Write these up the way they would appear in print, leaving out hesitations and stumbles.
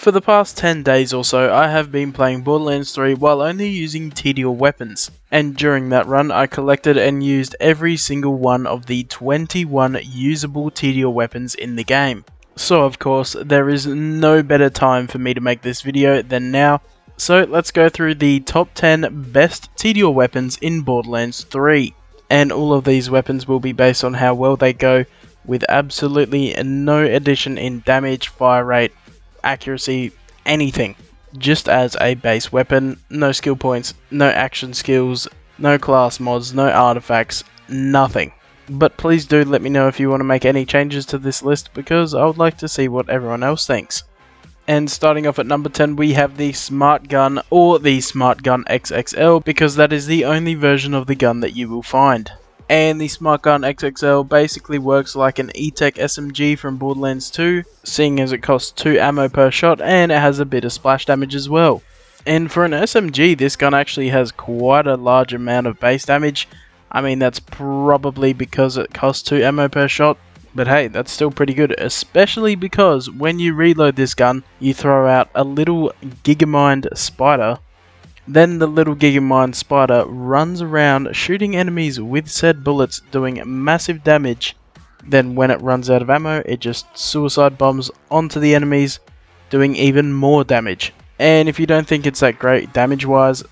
For the past 10 days or so, I have been playing Borderlands 3 while only using Tediore weapons, and during that run I collected and used every single one of the 21 usable Tediore weapons in the game. So of course, there is no better time for me to make this video than now, so let's go through the top 10 best Tediore weapons in Borderlands 3. And all of these weapons will be based on how well they go, with absolutely no addition in damage, fire rate, accuracy, anything. Just as a base weapon, no skill points, no action skills, no class mods, no artifacts, nothing. But please do let me know if you want to make any changes to this list, because I would like to see what everyone else thinks. And starting off at number 10 we have the Smart Gun, or the Smart Gun XXL, because that is the only version of the gun that you will find. And the Smart Gun XXL basically works like an E-Tech SMG from Borderlands 2, seeing as it costs 2 ammo per shot and it has a bit of splash damage as well. And for an SMG, this gun actually has quite a large amount of base damage. I mean, that's probably because it costs 2 ammo per shot, but hey, that's still pretty good, especially because when you reload this gun, you throw out a little Gigamind spider. Then the little Gigamind spider runs around shooting enemies with said bullets, doing massive damage. Then when it runs out of ammo, it just suicide bombs onto the enemies, doing even more damage. And if you don't think it's that great damage wise,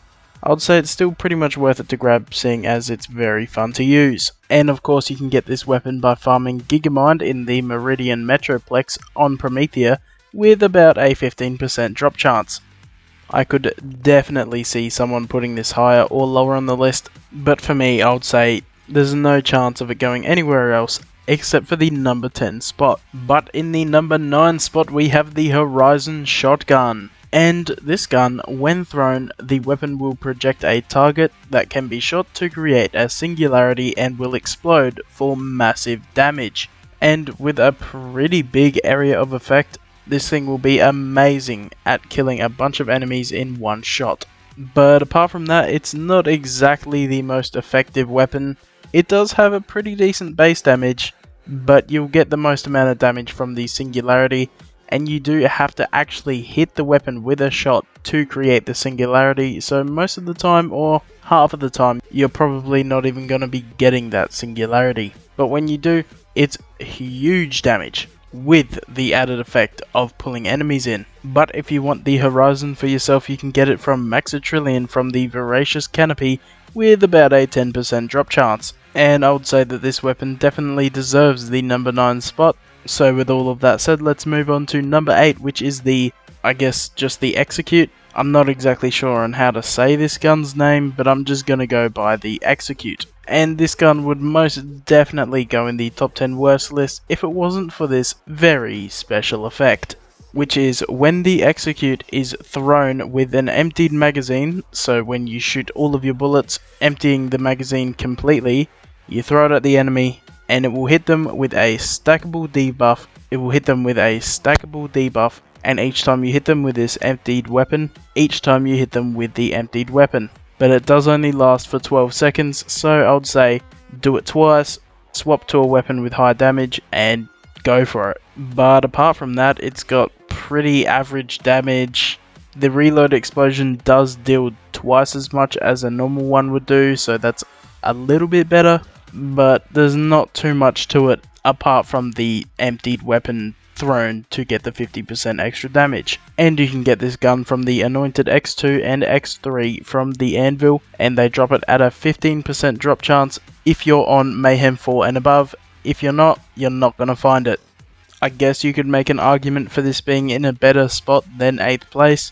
I would say it's still pretty much worth it to grab, seeing as it's very fun to use. And of course you can get this weapon by farming Gigamind in the Meridian Metroplex on Promethea with about a 15% drop chance. I could definitely see someone putting this higher or lower on the list, but for me I would say there's no chance of it going anywhere else except for the number 10 spot. But in the number 9 spot we have the Horizon Shotgun. And this gun, when thrown, the weapon will project a target that can be shot to create a singularity and will explode for massive damage. And with a pretty big area of effect, this thing will be amazing at killing a bunch of enemies in one shot. But apart from that, it's not exactly the most effective weapon. It does have a pretty decent base damage, but you'll get the most amount of damage from the singularity, and you do have to actually hit the weapon with a shot to create the singularity, so most of the time, or half of the time, you're probably not even going to be getting that singularity. But when you do, it's huge damage, with the added effect of pulling enemies in. But if you want the Horizon for yourself, you can get it from Maxitrillion from the Voracious Canopy with about a 10% drop chance. And I would say that this weapon definitely deserves the number 9 spot. So with all of that said, let's move on to number 8, which is the, I guess, just the Execute. I'm not exactly sure on how to say this gun's name, but I'm just gonna go by the Execute. And this gun would most definitely go in the top 10 worst list if it wasn't for this very special effect, which is when the Execute is thrown with an emptied magazine. So when you shoot all of your bullets, emptying the magazine completely, you throw it at the enemy and it will hit them with a stackable debuff. It will hit them with a stackable debuff, and each time you hit them with this emptied weapon, each time you hit them with the emptied weapon. But it does only last for 12 seconds, so I would say do it twice, swap to a weapon with high damage, and go for it. But apart from that, it's got pretty average damage. The reload explosion does deal twice as much as a normal one would do, so that's a little bit better, but there's not too much to it apart from the emptied weapon thrown to get the 50% extra damage. And you can get this gun from the Anointed X2 and X3 from the Anvil, and they drop it at a 15% drop chance if you're on Mayhem 4 and above. If you're not gonna find it. I guess you could make an argument for this being in a better spot than 8th place,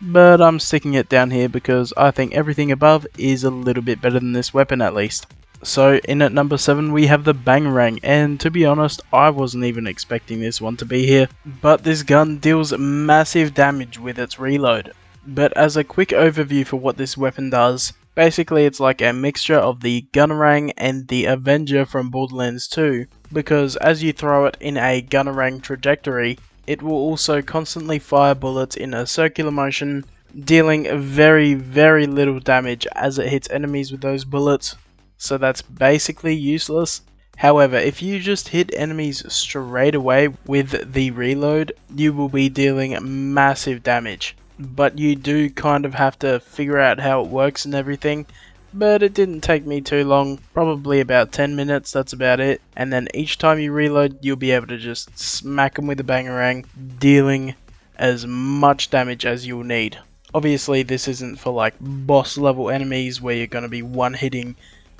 but I'm sticking it down here because I think everything above is a little bit better than this weapon at least. So in at number 7 we have the Bangarang, and to be honest I wasn't even expecting this one to be here, but this gun deals massive damage with its reload. But as a quick overview for what this weapon does, basically it's like a mixture of the Bangarang and the Avenger from Borderlands 2, because as you throw it in a Bangarang trajectory, it will also constantly fire bullets in a circular motion, dealing very little damage as it hits enemies with those bullets. So that's basically useless. However, if you just hit enemies straight away with the reload, you will be dealing massive damage. But you do kind of have to figure out how it works and everything. But it didn't take me too long, probably about 10 minutes, that's about it. And then each time you reload, you'll be able to just smack them with a Bangarang, dealing as much damage as you'll need. Obviously, this isn't for like boss level enemies where you're going to be one-hitting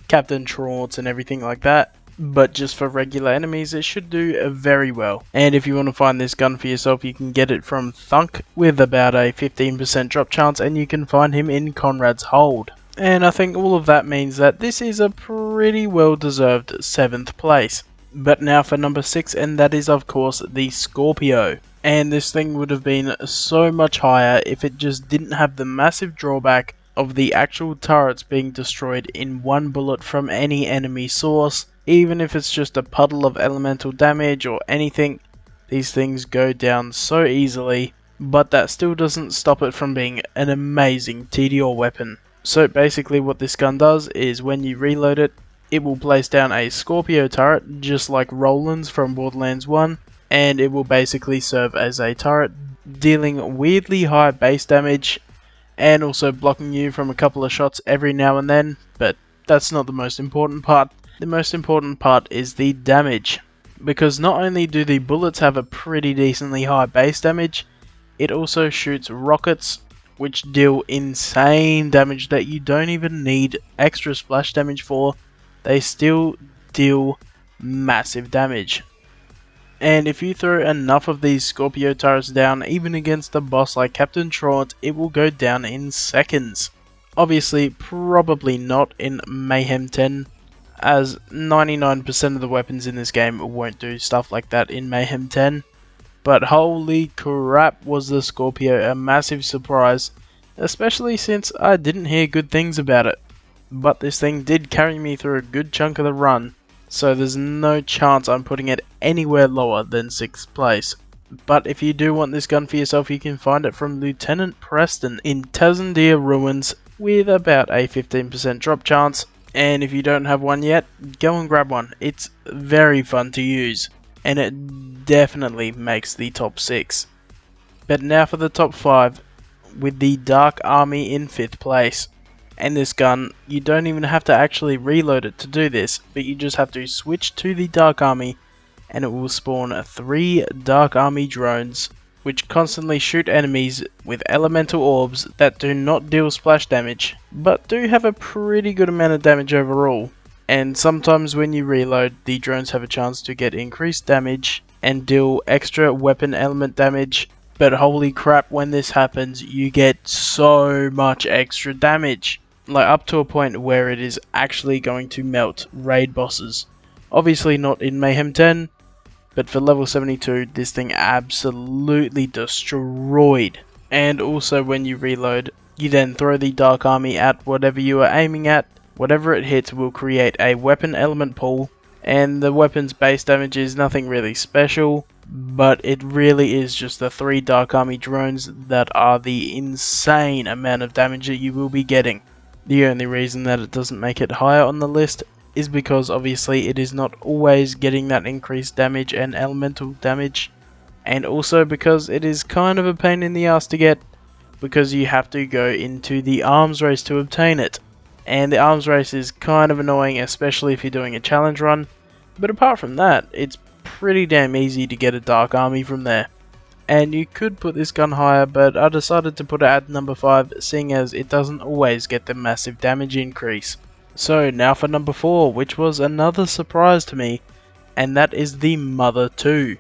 Captain Trorts and everything like that. But just for regular enemies, it should do very well. And if you want to find this gun for yourself, you can get it from Thunk with about a 15% drop chance, and you can find him in Conrad's Hold. And I think all of that means that this is a pretty well deserved 7th place. But now for number 6, and that is of course the Scorpio. And this thing would have been so much higher if it just didn't have the massive drawback of the actual turrets being destroyed in one bullet from any enemy source. Even if it's just a puddle of elemental damage or anything, these things go down so easily, but that still doesn't stop it from being an amazing Tediore weapon. So basically what this gun does is when you reload it, it will place down a Scorpio turret just like Roland's from Borderlands 1, and it will basically serve as a turret dealing weirdly high base damage and also blocking you from a couple of shots every now and then, but that's not the most important part. The most important part is the damage, because not only do the bullets have a pretty decently high base damage, it also shoots rockets which deal insane damage that you don't even need extra splash damage for. They still deal massive damage. And if you throw enough of these Scorpio turrets down, even against a boss like Captain Trort, it will go down in seconds. Obviously, probably not in Mayhem 10, as 99% of the weapons in this game won't do stuff like that in Mayhem 10. But holy crap, was the Scorpio a massive surprise, especially since I didn't hear good things about it. But this thing did carry me through a good chunk of the run, so there's no chance I'm putting it anywhere lower than 6th place. But if you do want this gun for yourself, you can find it from Lieutenant Preston in Tediore Ruins with about a 15% drop chance. And if you don't have one yet, go and grab one. It's very fun to use, and it definitely makes the top 6. But now for the top 5, with the Dark Army in 5th place. And this gun, you don't even have to actually reload it to do this, but you just have to switch to the Dark Army, and it will spawn 3 Dark Army drones, which constantly shoot enemies with elemental orbs that do not deal splash damage, but do have a pretty good amount of damage overall. And sometimes when you reload, the drones have a chance to get increased damage and deal extra weapon element damage, but holy crap, when this happens, you get so much extra damage. Like up to a point where it is actually going to melt raid bosses. Obviously not in Mayhem 10, but for level 72, this thing absolutely destroyed. And also when you reload, you then throw the Dark Army at whatever you are aiming at. Whatever it hits will create a weapon element pool, and the weapon's base damage is nothing really special, but it really is just the 3 Dark Army drones that are the insane amount of damage that you will be getting. The only reason that it doesn't make it higher on the list is because obviously it is not always getting that increased damage and elemental damage, and also because it is kind of a pain in the ass to get, because you have to go into the arms race to obtain it. And the arms race is kind of annoying, especially if you're doing a challenge run, but apart from that, it's pretty damn easy to get a Dark Army from there. And you could put this gun higher, but I decided to put it at number 5, seeing as it doesn't always get the massive damage increase. So now for number 4, which was another surprise to me, and that is the Mother 2.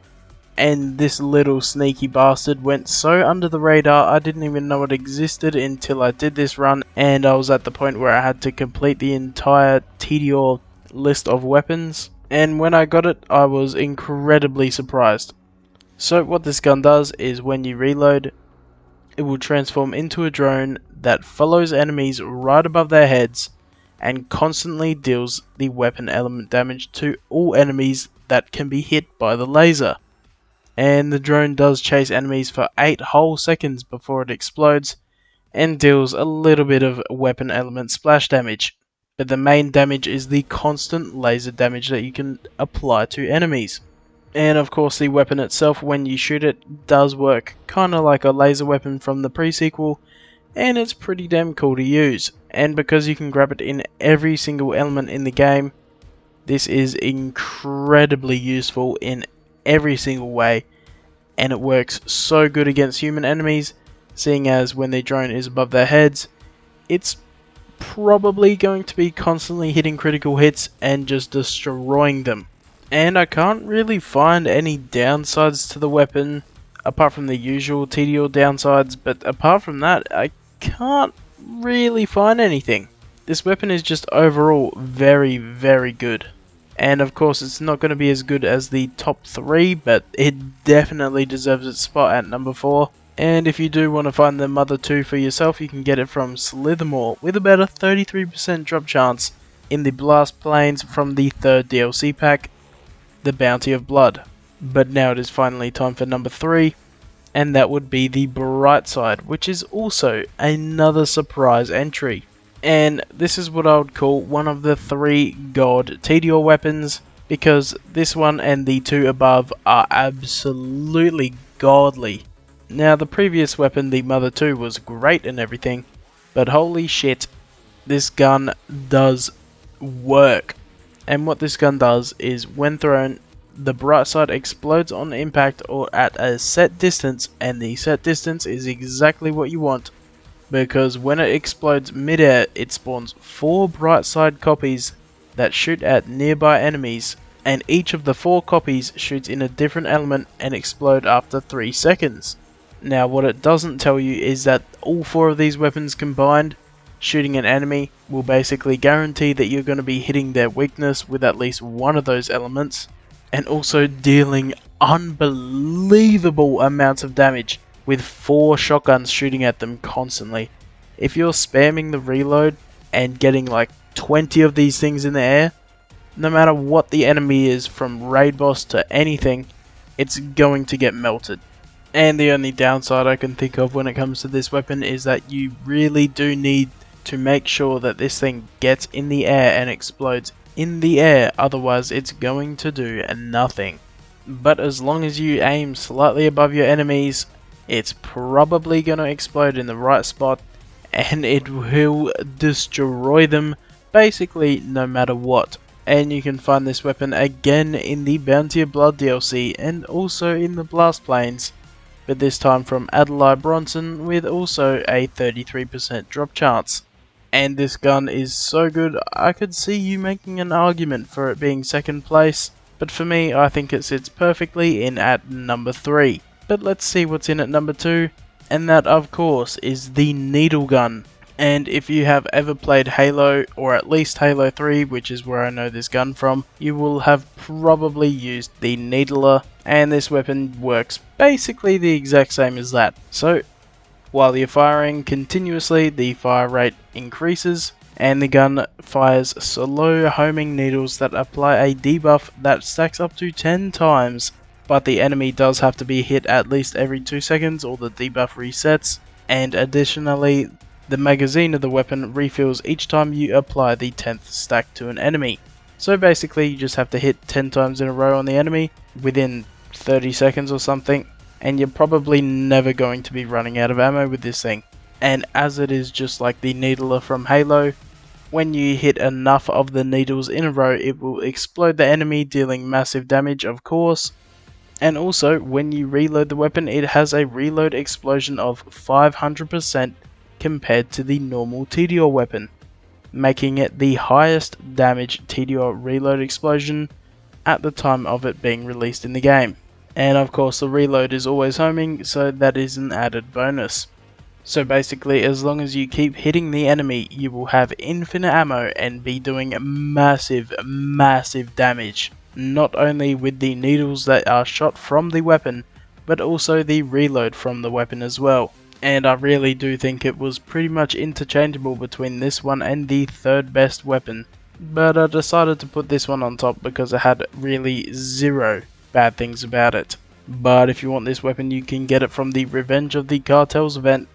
And this little sneaky bastard went so under the radar, I didn't even know it existed until I did this run, and I was at the point where I had to complete the entire Tediore list of weapons, and when I got it, I was incredibly surprised. So what this gun does is when you reload, it will transform into a drone that follows enemies right above their heads and constantly deals the weapon element damage to all enemies that can be hit by the laser. And the drone does chase enemies for 8 whole seconds before it explodes and deals a little bit of weapon element splash damage. but the main damage is the constant laser damage that you can apply to enemies. And of course the weapon itself, when you shoot it, does work kinda like a laser weapon from the pre-sequel, and it's pretty damn cool to use. And because you can grab it in every single element in the game, this is incredibly useful in every single way, and it works so good against human enemies, seeing as when the drone is above their heads, it's probably going to be constantly hitting critical hits and just destroying them. And I can't really find any downsides to the weapon, apart from the usual Tediore downsides, but apart from that, I can't really find anything. This weapon is just overall very, very good. And of course it's not going to be as good as the top 3, but it definitely deserves its spot at number 4. And if you do want to find the Mother 2 for yourself, you can get it from Slithermore with about a 33% drop chance in the Blast Plains from the 3rd DLC pack, The Bounty of Blood. But now it is finally time for number 3, and that would be the Brightside, which is also another surprise entry. And this is what I would call one of the 3 god Tediore weapons, because this one and the 2 above are absolutely godly. Now the previous weapon, the Mother 2, was great and everything, but holy shit, this gun does work. And what this gun does is, when thrown, the Brightside explodes on impact or at a set distance, and the set distance is exactly what you want, because when it explodes mid-air, it spawns 4 Brightside copies that shoot at nearby enemies, and each of the 4 copies shoots in a different element and explode after 3 seconds. Now what it doesn't tell you is that all 4 of these weapons combined, shooting an enemy, will basically guarantee that you're going to be hitting their weakness with at least one of those elements, and also dealing unbelievable amounts of damage with 4 shotguns shooting at them constantly. If you're spamming the reload and getting like 20 of these things in the air, no matter what the enemy is, from raid boss to anything, it's going to get melted. And the only downside I can think of when it comes to this weapon is that you really do need to make sure that this thing gets in the air and explodes in the air, otherwise it's going to do nothing. But as long as you aim slightly above your enemies, it's probably going to explode in the right spot, and it will destroy them basically no matter what. And you can find this weapon again in the Bounty of Blood DLC and also in the Blast Plains, but this time from Adelaide Bronson with also a 33% drop chance. And this gun is so good, I could see you making an argument for it being second place, but for me I think it sits perfectly in at number 3. But let's see what's in at number 2, and that of course is the needle gun. And if you have ever played Halo, or at least Halo 3, which is where I know this gun from, you will have probably used the needler, and this weapon works basically the exact same as that. So while you're firing continuously, the fire rate increases, and the gun fires slow homing needles that apply a debuff that stacks up to 10 times, but the enemy does have to be hit at least every 2 seconds or the debuff resets, and additionally, the magazine of the weapon refills each time you apply the 10th stack to an enemy. So basically you just have to hit 10 times in a row on the enemy within 30 seconds or something, and you're probably never going to be running out of ammo with this thing. And as it is just like the needler from Halo, when you hit enough of the needles in a row, it will explode the enemy, dealing massive damage of course. And also, when you reload the weapon, it has a reload explosion of 500% compared to the normal Tediore weapon, making it the highest damage Tediore reload explosion at the time of it being released in the game. And of course the reload is always homing, so that is an added bonus. So basically, as long as you keep hitting the enemy, you will have infinite ammo and be doing massive damage, not only with the needles that are shot from the weapon, but also the reload from the weapon as well. And I really do think it was pretty much interchangeable between this one and the 3rd best weapon, but I decided to put this one on top because it had really 0 bad things about it. But if you want this weapon, you can get it from the Revenge of the Cartels event,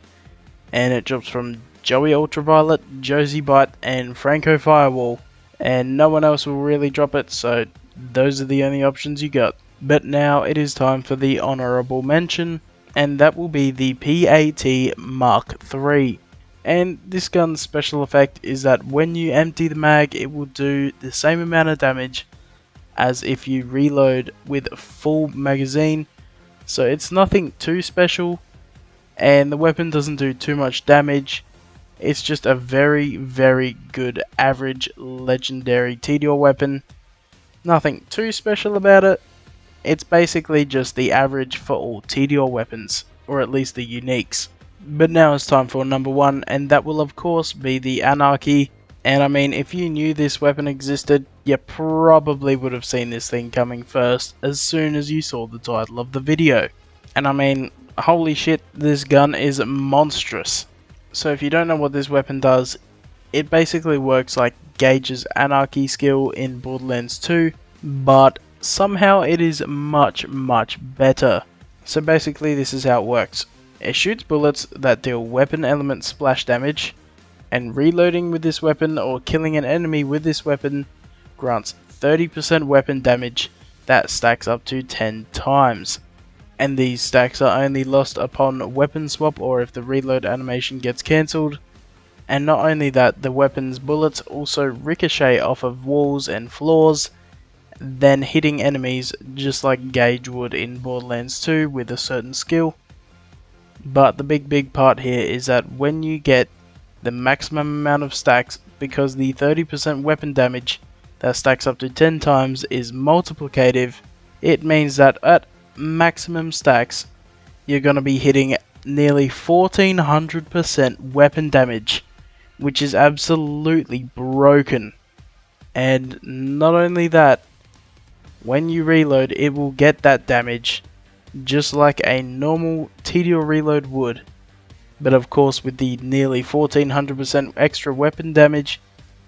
and it drops from Joey Ultraviolet, Josie Bite, and Franco Firewall. And no one else will really drop it, so those are the only options you got. But now it is time for the honorable mention, and that will be the PAT Mark III. And this gun's special effect is that when you empty the mag, it will do the same amount of damage as if you reload with a full magazine. So it's nothing too special, and the weapon doesn't do too much damage. It's just a very, very good average legendary Tediore weapon. Nothing too special about it. It's basically just the average for all Tediore weapons, or at least the uniques. But now it's time for number 1, and that will of course be the Anarchy. And I mean, if you knew this weapon existed, you probably would have seen this thing coming first as soon as you saw the title of the video. And I mean, holy shit, this gun is monstrous. So if you don't know what this weapon does, it basically works like Gage's Anarchy skill in Borderlands 2, but somehow it is much, much better. So basically this is how it works. It shoots bullets that deal weapon element splash damage, and reloading with this weapon or killing an enemy with this weapon grants 30% weapon damage that stacks up to 10 times. And these stacks are only lost upon weapon swap or if the reload animation gets cancelled. And not only that, the weapon's bullets also ricochet off of walls and floors, then hitting enemies just like Gage would in Borderlands 2 with a certain skill. But the big part here is that when you get the maximum amount of stacks, because the 30% weapon damage that stacks up to 10 times is multiplicative, it means that at maximum stacks you're going to be hitting nearly 1400% weapon damage, which is absolutely broken. And not only that, when you reload it will get that damage just like a normal Tediore reload would, but of course with the nearly 1400% extra weapon damage.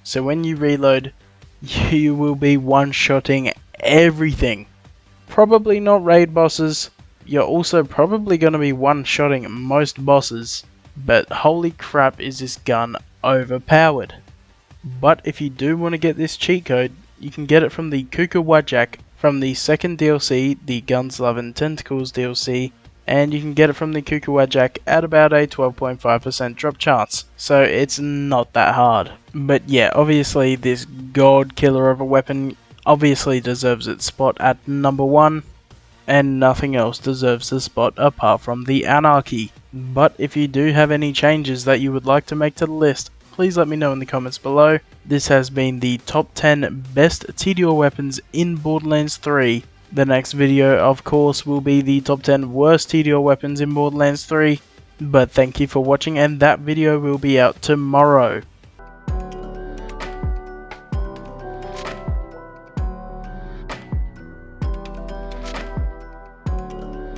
So when you reload, you will be one-shotting everything. Probably not raid bosses, you're also probably going to be one-shotting most bosses, but holy crap is this gun overpowered. But if you do want to get this cheat code, you can get it from the Kuka Wajak from the second DLC, the Guns, Love and Tentacles DLC, and you can get it from the Kuka Wajak at about a 12.5% drop chance, so it's not that hard. But yeah, obviously this god killer of a weapon obviously deserves its spot at number 1, and nothing else deserves the spot apart from the Anarchy. But if you do have any changes that you would like to make to the list, please let me know in the comments below. This has been the top 10 best Tediore weapons in Borderlands 3. The next video, of course, will be the top 10 worst Tediore weapons in Borderlands 3. But thank you for watching, and that video will be out tomorrow.